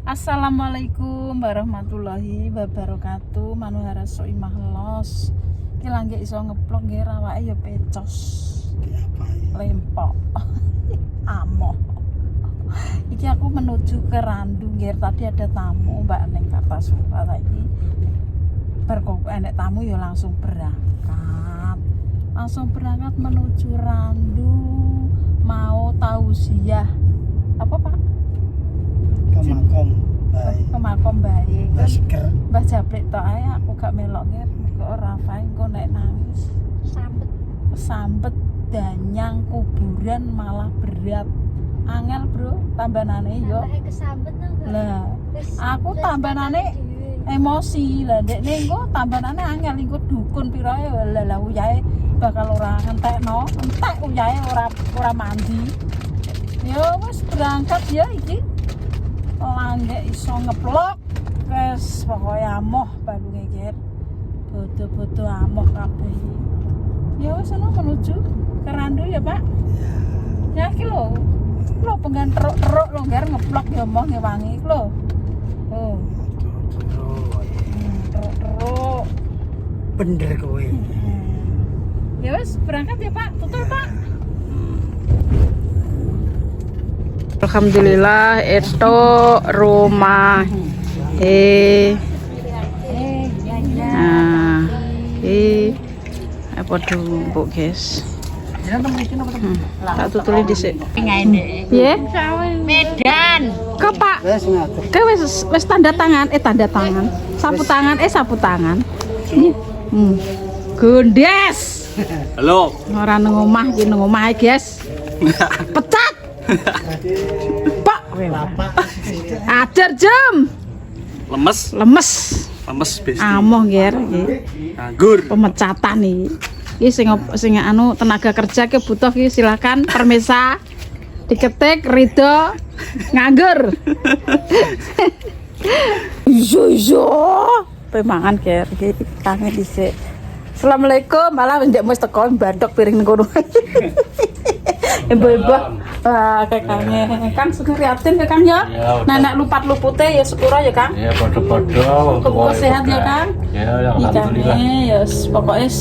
Assalamualaikum warahmatullahi wabarakatuh. Manuhara soimah los. Iki langge iso ngeplok nggih awake ya pecos. Lempok. Amoh. Iki aku menuju ke Randu nggih. Tadi ada tamu Mbak ning Kartasura saiki. Berkok enek tamu ya langsung berangkat. Menuju Randu. Mau tausiah. Apa Pak? Ke makom baik kan Mbah Jabrik tok ae aku gak melok nggih mergo ora fae engko nek nangis sambet danyang kuburan malah berat angel bro tambanane yo lah aku tambanane emosi lah dekne engko tambanane angel engko dukun pira lah uyahe bakal ora entekno entek uyahe ora mandi yo wis berangkat ya iki langge iso ngeplok wes pokoknya amoh balunge ger bodo-bodo amoh kabeh ya wis ana menuju ke Randu ya Pak ya iki lho penggan teruk-teruk lho ger ngeplok ya moh ngewangi iki lho oh teruk-teruk bener kowe ya wis berangkat ya Pak tutul Pak. Alhamdulillah itu rumah apa dulu Bu guys tak tutuli dhisik ya Medan kok Pak ke wis tanda tangan sapu tangan gondes halo ora nang omah iki nang omah guys pecat Pak, ajar jam. Lemes besti. Amoh ger iki. Nganggur. Pemecatan iki. Iki sing anu tenaga kerja ke butuh iki silakan permisa. Diketik Ridho nganggur. Iso. Pemangan ger iki tangi dhisik. Assalamualaikum, malah ndek mesti teko bandok piring ngono. Ibu-ibu kakangnya Kang Sugriatin ya Kang ya. Nenek lupat-lupute ya sepura ya Kang. Ya padha-padha. Semoga sehat ya Kang. Ya alhamdulillah. Ya pokoknya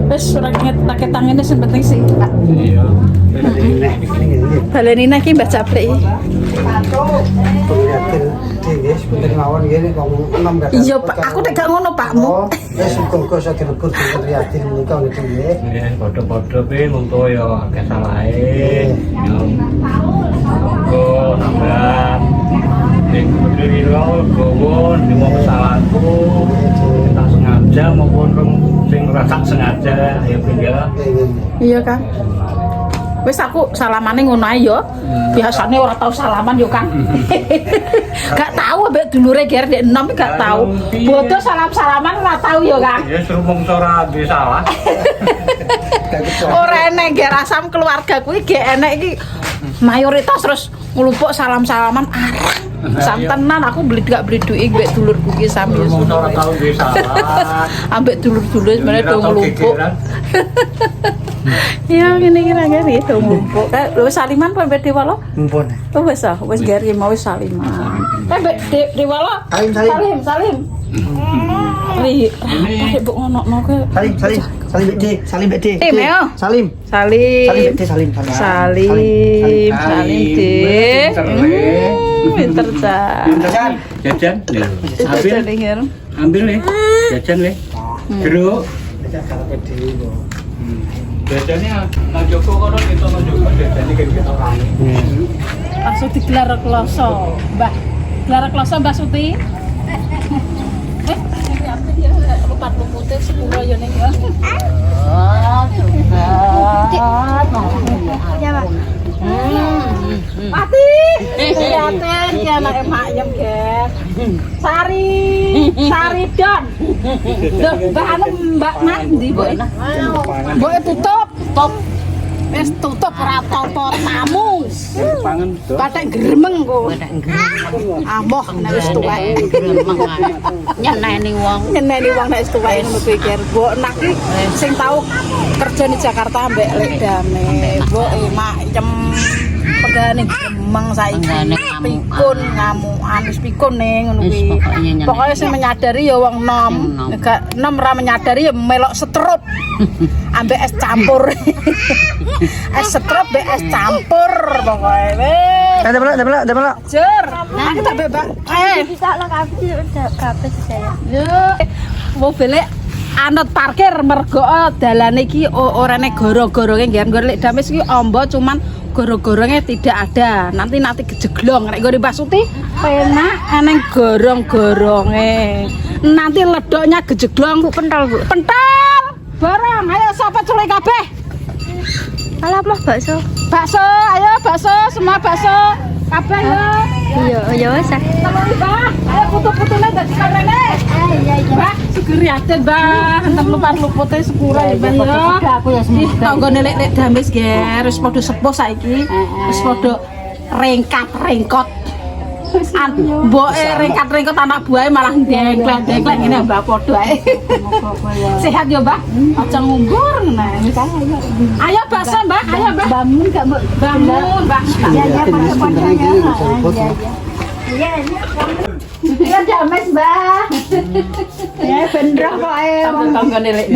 wis ora ngetak tangene sing penting sih. Iya. Baleni nek iki Mbah Jabrik. Iya Pak, aku nek gak ngono Pakmu. Wis muga-muga iso dilebur Sugriatin menika niku nggih. Ya padha-padha pe monggo ya akeh salahe. Ya. Monggo sampean sing kudu lo gowo nimo kesalahanku. Tak sengaja maupun sing rasa sengaja ya pinggir. Iya Kang. Wis aku salamane ngono ae yo. Biasane ora tau salaman yo Kang. Gak tahu ambek dulure ger ndek enom gak tahu. Bodo salam-salaman ora tahu yo Kang. Ya serumung ora duwe salah. Ora enek ger asam keluarga kuwi ge enek iki mayoritas terus nglumpuk salam-salaman arah. Sam tenan aku gak beli duit mbek dulurku iki sampe ora tau duwe salah. Ambek dulur-dulur sebenarnya do nglumpuk. Ya ngene iki ra ngene do nglumpuk. Wis saliman apa mbek Dewala? Mumpun. Oh wis gari mau wis saliman. Mbek Dewala. Salim. Ri, apa mbok ngono ke? Salim Bek D. Salim. Pinter Jajan. Ambil nih. Jajan nih. Jeruk. Jajannya nang Joko kono itu nang Joko jajane kita rame. Langsung digelar kloso, Mbah. Gelar kloso Mbah Suti. Lupat-lupute sepuro ya ning ya. Mati. Liatin ki anake makyem, Ger. Sari Don. Loh, Mbak anu Mbak mandi, Boke. Boke tutup. Wis tutup ora apa tamu. Pangan do. Patek gremeng kok. Amoh nek wis tuwek. Gremeng ae. Nyeneni wong nek wis tuwek ngono pikir. Mbok nak ki sing tau kerja di Jakarta ambek Lek Dame. Mbok makem Pegane gemeng saiki. Pegane ngamukan. Pikun ngamukan wis pikun ning ngono Wis kuwi. pokoknya nyeneng. Pokoke sing menyadari ya wong nom. Nom. Nek nom ra menyadari ya melok setrup. Ambek es campur. Es setrup be es campur pokoke wis. Ada pelak. Jur. Aku tak bebak. Bisa lah kabeh saya. Yo, mobilnya anut parkir mergo dalane iki orane goro-goronge nggih golek dames iki ombo cuman goro-goronge tidak ada. Nanti kejeglong nek nggo Mbak Suti penak eneng gorong-goronge. Nanti ledoknya gejeglong Bu pentol Bu. Pentol. Barang ayo sapa culik kabeh. Alah mah bakso. Bakso, ayo bakso, semua bakso. Kabeh yo. Iya wes. Tolong Mbak, ayo putu-putune dadi karene. Iya. Mbak, segeriatin Mbak, entar luput-luputnya sepura ya Mbak ya. Aku ya semoga. Tanggane lek dames nggih, wis padha sepuh saiki. Wis padha rengkat-rengkot. Mboke rengkat-rengkot anak buahe malah ndengklek-ndengklek ngene Mbak padha ae. Sehat ya Mbak? Aja ngumbur ngene. Ayo bakso Mbak, ayo Mbak. Bangun gak Mbak? Bangun Mbak. Iya dames Mbak. Ya bener kok tanggane lek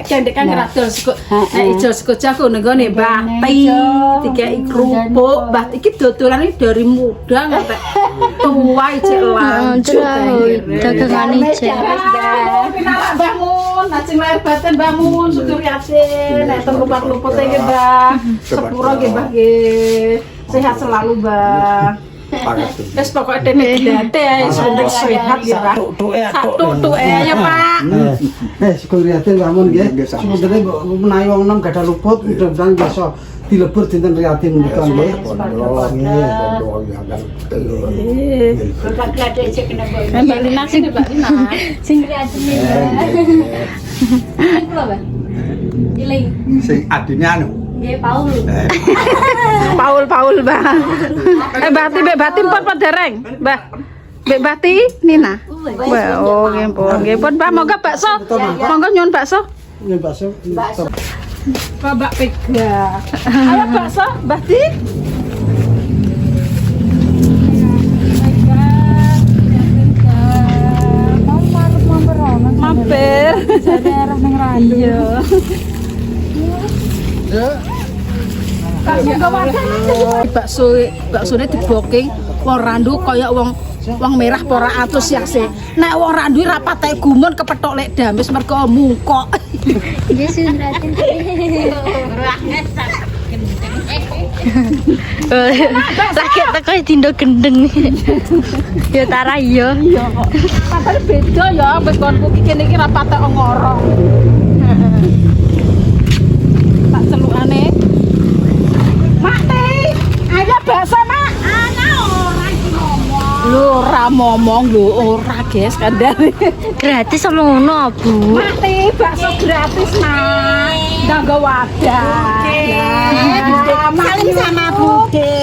kendek kan radol sego nek ijo sego jago ning gone Mbah Ti dikeki kerupuk Mbah iki dodolan dari muda nganti tua cek lanjut Dagangane cek. Pinara bangun lajeng lahir batin bangun syukur yasin nek terlupa-lupa iki Mbah sepuro nggih Mbah nggih sehat selalu Mbah. Wes pokoknya dene date ae sing sehat ya Pak. Tutuke ya Pak. Sekuriatin lamun nggih. Sebenarnya menawi wong nom gadah luput mudah-mudahan biasa dilebur dinten riatin menika nggih. Mbak Lina sini Mbak Lina. Sing riatin. Iling. Sing adine anu. Nggih Paul. Paul Mbak. Mbak Bati pun padereng. Mbak. Mbak Bati Nina. Wah, oh nggih pun Mbak monggo bakso. Monggo nyuwun bakso. Nggih bakso. Mbak Pega. Ayo bakso Mbak Ti. Mampir. Daerah ning Randu. Iya. Baksone diboking wong Randu kaya wong merah ora antusias e. Nek wong Randu ra patek gumun kepethuk lek dames mergo mungkok. Iya sing riatin. Lagi teko dindo gendeng. Ya tara iya. Iya kok. Padahal beda ya bekonku iki kene iki ra patek ngorong. Tak celukane. Mak Ti, ayo bakso Mak. Ana ora iki ngomong. Lho ora momong lho ora guys kandhane. Gratis sama ngono, Bu. Mak Ti, bakso gratis Mak. Nganggo wadah. Salim sama Bude.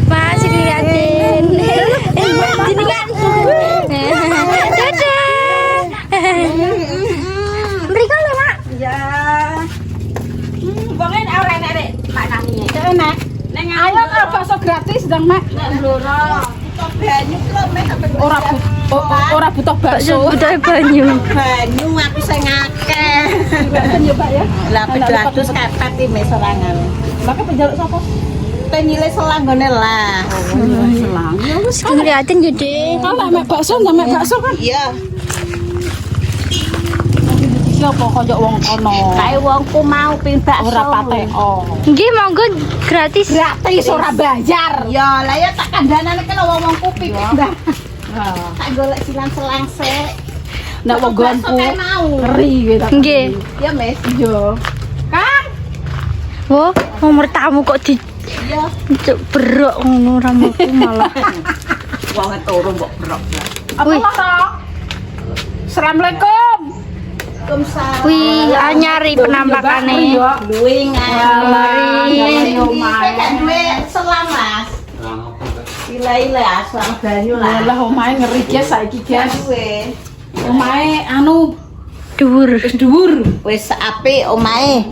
Mas liatin. Sini kan. Dadah. Mriko lho, Mak. Ya. Wongen ora enek Mak Nani. Enak. Ayo Mak bakso gratis dong Mak. Ora butuh bakso. Butuh banyu. Banyu aku sing akeh. Ya Pak ya. Lah 700 kepet iki serangan. Maka penjaluk sapa? Penyile selang gone lah. Selang. Ya wis Sing liatin gede. kalau mek bakso ndak bakso kan. Iya. Siapa kaya wong kono? Kae wongku mau pin bakso. Ora patek. Oh. Nggih, monggo gratis. Gratis ora bayar. Ya, lah ya tak kandhanane kena wong-wongku pipis Mbah. Tak golek silang-selang sik. Ndak wong gonku. Kae mau. Ngeri gitu. Nggih. Ya, Mes. Yo. Kang, Wah, nomor tamu kok di Iya. cuk berok ngono rambutku malah. Wong turu mbok brok. apa Wih. loro? Assalamualaikum. Waalaikumsalam. Wih, anyari penampakane. Luwing Mari. duwe selang, Mas. Ila-ila selang banyu lah. Lah omahe ngeri guys saiki guys. Duwe. Omahe anu Dhuwur. Wis dhuwur. Wis apik omahe.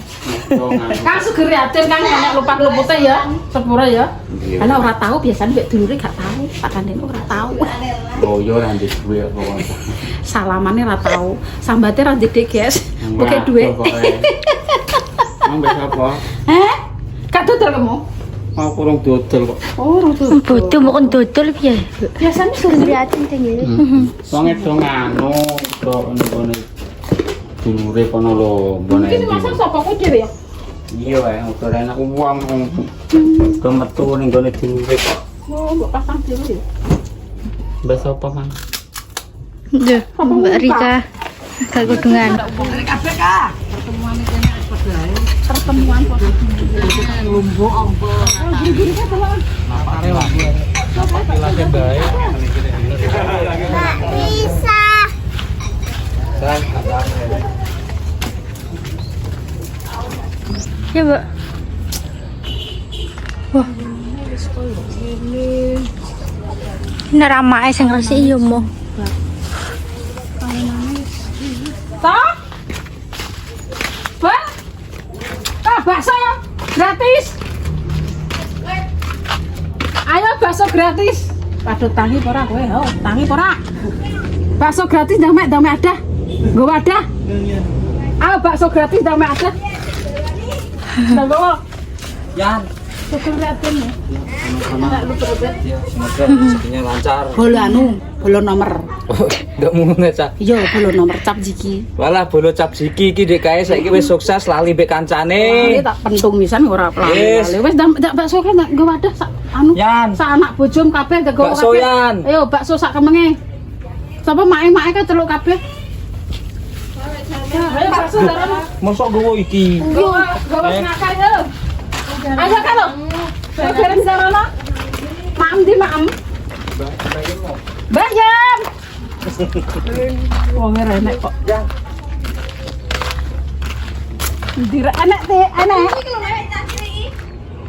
Kang Sugeng Riatin Kang nek lupa-lupute ya, sepura ya. Ana ora tahu biasanya mbek dulure gak tahu, Pak Kandene ora tahu. Oh iya nanti duwe pokoknya. Salamane ora tahu, sambate ra ndek, Guys. Oke duwe. Mang besok apa? Heh? Gak dodol kamu? Mau kurang dodol kok. Oh, ora dodol. Bodoh mau kon dodol piye? Biasanya Sugeng Riatin tinggi. Soalnya dong anu, ngene dulure kono lho, mbone. Iki masak sapa ku dhewe ya? Iya wae, udah enak uang. Ke metu ning gone dulure kok. Oh, mbok pasang dhewe ya. Besok apa, Mang? Duh, Mbak Rika. Gak kudungan. Pertemuan kok. Lombok ombo. Bisa. Ya, Mbak. Wah. Ini ramai sing ngrasik iya mo. Toh? Bang? Bakso gratis. Ayo bakso gratis. Waduh tangi pora kowe, ho, tangi pora. Bakso gratis ndang mek ada. Nggo wadah. Ayo bakso gratis ndang mek ada. Ndang gowo. Yan. Sugeng Riatin ya. Semoga rezekinya lancar. Bolo anu, bolo nomor. Ndak mungkin Cak. Iya, bolo nomor cap jiki. Walah bolo cap siki iki dek kae saiki wis sukses lali mbek kancane. Ini tak pentung pisan ora pelali. Wis ndak bakso kan ndak nggo wadah sak anu. Yan. Sak anak bojom kabeh nggo kabeh. Bakso Yan. Ayo bakso sak kemenge. Sapa mae-mae ka celuk kabeh. Ayo bakso darono. Mosok gowo iki. Yo, gowo ngakal yo. Ayo kan lo. Keren darono. Maem di maem. Bayam. Wong enek kok. Direk enek teh, enek.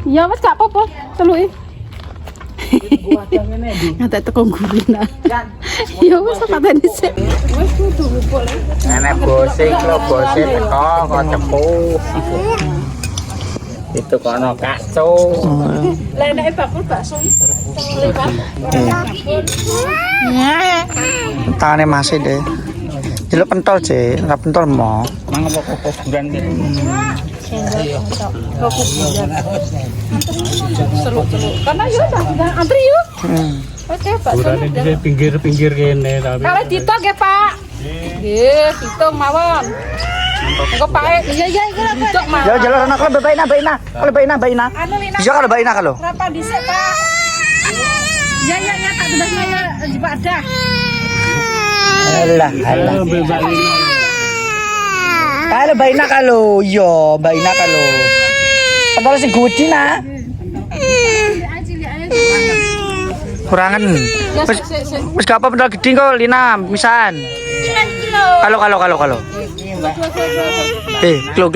Ya wis gak apa-apa, teluki. Ngatek teko guruna. Ya wis pateni sik. Wis kudu rupuk. Enek bose lho bose teko kok cepu. Itu kono kakco. Lah enake bakul bakso. Tangane masih deh. Jeluk pentol sih, ora pentol mo. Mang apa kuburan iki? Seru-seru. Karena yo tak antri yuk. Oke, bakso. Kuburane di pinggir-pinggir kene tapi. Kalau ditok ya, Pak. Nggih, ditok mawon. Engko Pak, iya ditok mawon. Ya jalan anak kalau baina. Kalau baina. Anu Lina, Bisa kalau baina kalau. berapa dhisik, Pak? Ya tak udah saya ibadah. Alah. Kalau baina kalau, yo baina kalau. Padahal si gudi na. Kurangan. Wis gak apa pentol gede kok Lina, misan. Kalau. Kilo.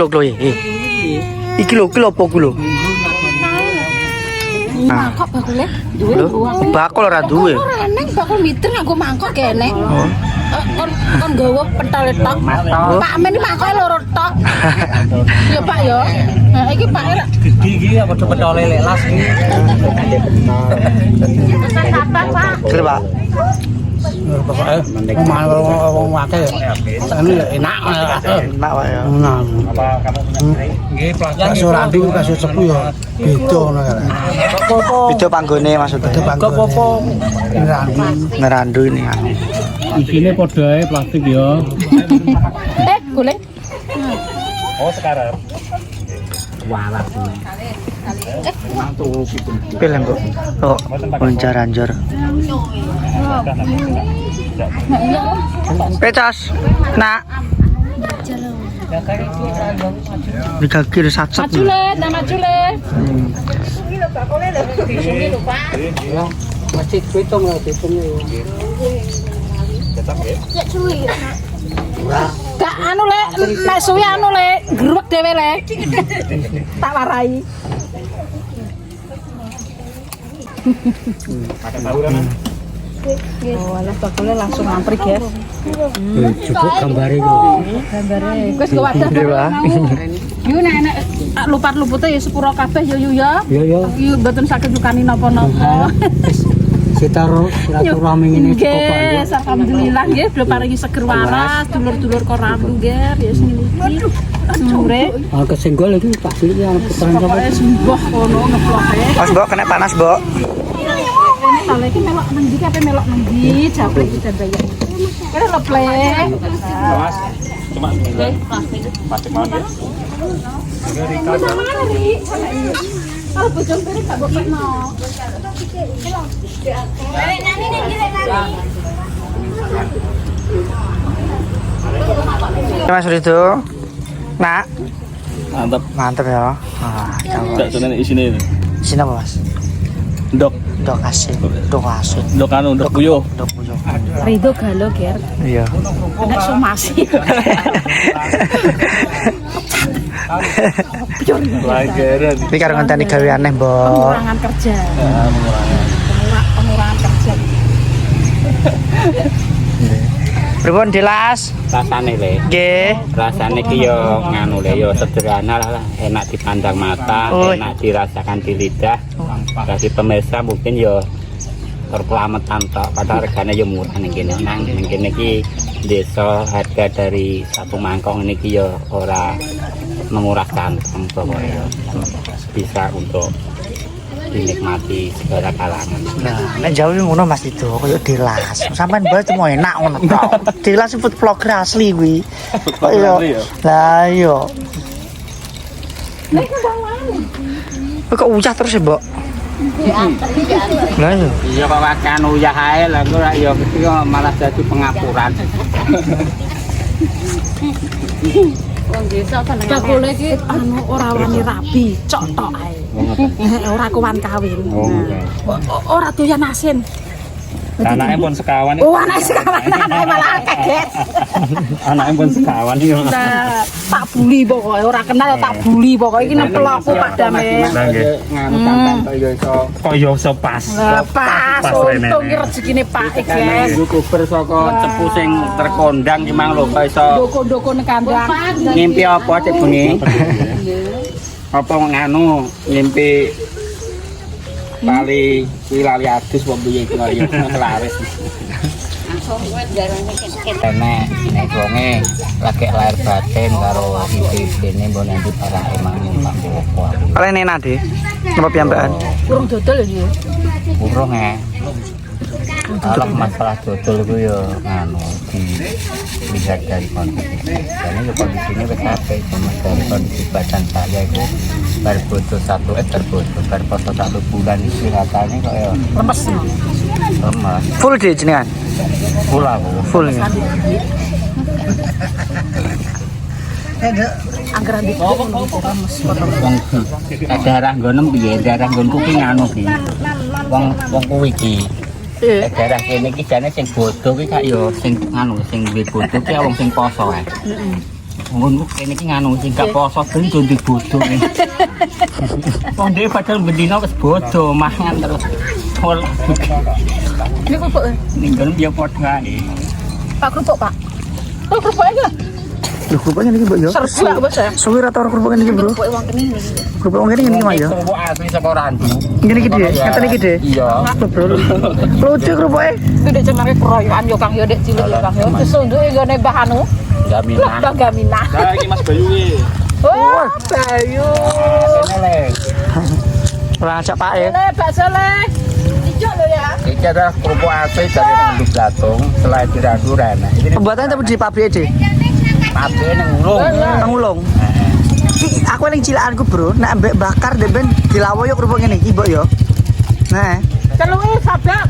Iki kilo apa kilo? Mangkok bakule. Bakul ora duwe. Ora eneng bakul miter nganggo mangkok kene. Kon nggawa pentol tok. Pak men iki mangkoke loro tok. Ya Pak ya. Nah iki Pak Gede iki apa pentole lelas iki. Apa Pak? Kira Pak. Pokoknya wong akeh anu ya enak Enak wae ya. nah Apa kamu punya istri? Nggih, bakso randu bakso cepu ya beda ngono kan Beda panggone maksudnya. beda bangko randu Ngerandu ini anu. Isine padha ae plastik ya. Golek. Oh, sekarang. Walah. Pilih kok. Oh, anjar. Pecas. Nak. Tiga kilo sacet. Maju le, nang maju le. masih hitung ya Gak anu le, nek suwi anu le, gruwek dhewe le. Tak warai. Oh, alah bakule langsung ngantri, guys. Cukup gambar itu. Gambare. Wis go wadah. Dewa. Yo nek lupat-lupute ya sepuro kabeh yo ya. Yo yo. Yo mboten saged nyukani napa-napa. Silaturahmi ini cukup Nggih, alhamdulillah nggih, beliau paringi seger waras, dulur-dulur korambu nggih, ya sing iki. Dulure. kesenggol itu pasti yang Pokoke sembah kono ngeploke. Mas, Mbok, kena panas, Mbok. Ini kalau iki melok nendi kape melok nendi, japlek iki dandaya. Kene lho, Plek. Mas, cuma plastik mau ya. Kalau bojong kene gak mbok pekno. Mas Rido. Nak, Mantap. mantep ya. Ah, Enggak cuman isine itu. sini apa, Mas? Ndok, Dok asin, dok asin, ndok anu, ndok puyuh. dok puyo. Rido galo, Ger. Iya. Nek somasi. Pelajaran. Tapi karo ngenteni gawe aneh, Mbok. Pengurangan kerja. Pengurangan kerja. Pripun Dilas? Rasane le, Nggih. rasane ki yo nganu le yo sederhana lah, enak dipandang mata, Oh. enak dirasakan di lidah. Bagi pemirsa mungkin yo terpelametan tok, padahal regane yo murah ning kene. Nang ning kene ki desa harga dari satu mangkok ini ki yo ora menguras kantong, pokoknya bisa untuk dinikmati segala kalangan. Nah, nek jauh ngono Mas itu koyo Dilas. Sampeyan bae cuma enak ngono tok. Dilas food vlogger asli kuwi. Kok yo. Lah iya. Kok uyah terus ya, Mbok? Lah iya. Iya kok wakan uyah ae lah kok yo iki malah dadi pengapuran. Bakule iki anu ora wani rabi, cok tok ae. Ora kuwan kawin. Ora doyan asin. Anaknya pun sekawan. Oh, anak sekawan malah kaget. Anaknya pun sekawan iki. Nah, tak bully pokoke ora kenal tak bully pokoke iki nemplokku padame. Nganu sampean kok yo iso Koyo iso pas. Lah pas untung iki rezekine Pak guys. youtuber saka cepu sing terkondang ki mang lho kok iso Doko-doko nek kandang. ngimpi apa cek bengi. Apa nganu ngimpi Lali lali adus wong piye iki kaya kelaris. Enek nek wonge lagi lahir batin karo iki-ikine mbok nanti para emang numpak opo. Oleh Nena De. Napa piyambakan? Urung dodol ya. Urung kalau masalah dodol itu ya nganu dilihat dari kondisi karena ya kondisinya capek cuma dari kondisi badan saya itu baru butuh 1 ekor butuh baru foto 1 bulan itu kelihatannya kok ya Lemes. lemas Full De jenengan. full aku Full ya. Anggaran di lemes. wong daerah nggonem piye daerah nggonku ki nganu ki wong kuwi ki daerah kene iki jane sing bodoh ki kak yo sing nganu sing duwe bodoh ki wong sing poso ae. Wong kene iki nganu sing gak poso ben duwe bodoh ki. Wong dhewe padahal bendina wis bodoh mangan terus. Pol. Ini kerupuk. Ning ngono piye padha ae. Pak kerupuk, Pak. Oh, kerupuknya iki. Lho kerupuknya niki, Mbok ya. Serba Bos ya. Suwi ra tau kerupuknya niki, Bro. Kerupuk wong kene iki. Kerupuk wong kene niki Mas ya. Kerupuk asli saka Randu. Ngene iki De. Ngeten iki De. Iya. Bro. Lucu kerupuknya. Itu dek cenake keroyokan yo Kang yo dek cilik yo Kang yo. Disunduke nggone Mbah anu. Enggak minah. Lah Gaminah. Nah, iki Mas Bayu iki. Oh, Bayu. Kene le. Ora ajak Pak e. Ini bakso le. Ijo lo ya. Iki adalah kerupuk asli dari Randu Blatung, selain di Randu Rana. Ini Pembuatannya tapi di pabrik De. pabrik nang Ulung. Nang Ulung. Iki aku ning cilakanku, Bro. Nek ambek bakar de ben dilawoyo kerupuk ngene iki, Mbok ya. Nah, Teluke sabak